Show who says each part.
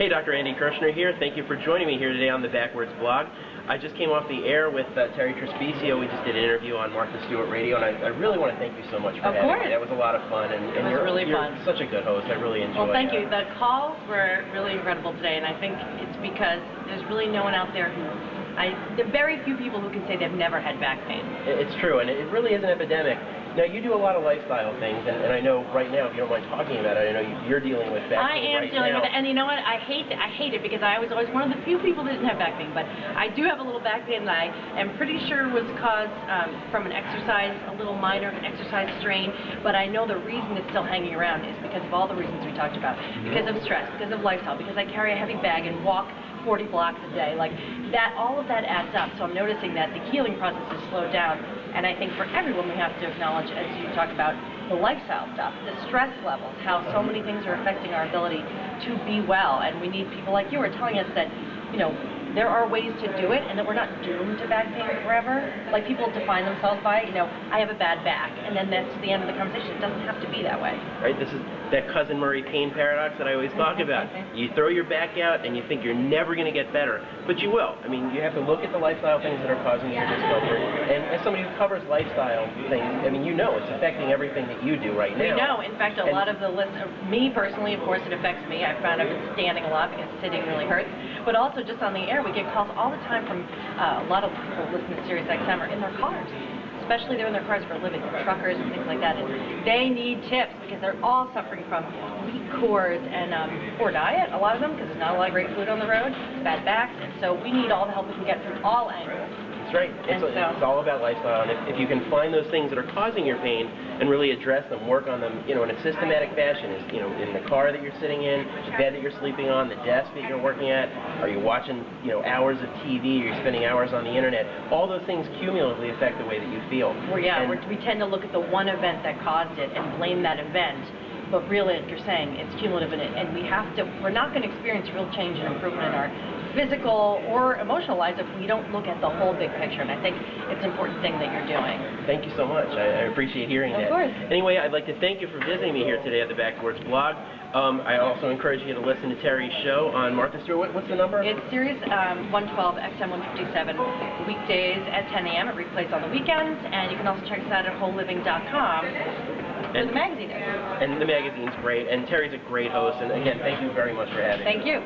Speaker 1: Hey, Dr. Andy Kirschner here. Thank you for joining me here today on the Backwards blog. I just came off the air with Terri Trespecio. We just did an interview on Martha Stewart Radio, and I really want to thank you so much for having me. That was a lot of fun, and
Speaker 2: it was really fun.
Speaker 1: You're such a good host. I really enjoyed it.
Speaker 2: Well, thank you. The calls were really incredible today, and I think it's because there's really no one out there who... there are very few people who can say they've never had back pain.
Speaker 1: It's true, and it really is an epidemic. Now, you do a lot of lifestyle things, and I know right now, if you don't mind talking about it, I know you're dealing with back pain right now.
Speaker 2: I am dealing with it, and you know what? I hate it because I was always one of the few people that didn't have back pain, but I do have a little back pain that I am pretty sure was caused from an exercise, a little minor exercise strain, but I know the reason it's still hanging around is because of all the reasons we talked about, because of stress, because of lifestyle, because I carry a heavy bag and walk 40 blocks a day. Like that, all of that adds up. So I'm noticing that the healing process has slowed down. And I think for everyone we have to acknowledge, as you talk about, the lifestyle stuff, the stress levels, how so many things are affecting our ability to be well. And we need people like you who are telling us that, you know, there are ways to do it and that we're not doomed to back pain forever. Like people define themselves by, you know, I have a bad back, and then that's the end of the conversation. It doesn't have to be that way.
Speaker 1: Right, this is that Cousin Murray pain paradox that I always talk about. You throw your back out and you think you're never going to get better, but you will. I mean, you have to look at the lifestyle things that are causing your discomfort. And as somebody who covers lifestyle things, I mean, you know it's affecting everything that you do right now.
Speaker 2: We know. In fact, a lot of the list, me personally, of course, it affects me. I found I've been standing a lot because sitting really hurts. But also just on the air, we get calls all the time from a lot of people listening to Sirius XM are in their cars. Especially they're in their cars for a living, truckers and things like that. And they need tips because they're all suffering from weak cores and poor diet, a lot of them, because there's not a lot of great food on the road, bad backs, and so we need all the help we can get from all angles.
Speaker 1: That's right. It's all about lifestyle, and if you can find those things that are causing your pain and really address them, work on them, you know, in a systematic fashion, is, you know, in the car that you're sitting in, the bed that you're sleeping on, the desk that you're working at, are you watching, you know, hours of TV, are you spending hours on the internet? All those things cumulatively affect the way that you feel.
Speaker 2: Well, yeah, we tend to look at the one event that caused it and blame that event. But really, like you're saying, it's cumulative in it, and we're not going to experience real change and improvement in our physical or emotional lives if we don't look at the whole big picture, and I think it's an important thing that you're doing.
Speaker 1: Thank you so much. I appreciate hearing that.
Speaker 2: Of course.
Speaker 1: Anyway, I'd like to thank you for visiting me here today at the Backwards blog. I also encourage you to listen to Terry's show on Martha Stewart. What's the number?
Speaker 2: It's Sirius 112, XM 157, weekdays at 10 a.m. It replays on the weekends, and you can also check us out at wholeliving.com. And the magazine is.
Speaker 1: And the magazine's great, and Terry's a great host, and again, thank you very much for having me.
Speaker 2: Thank you.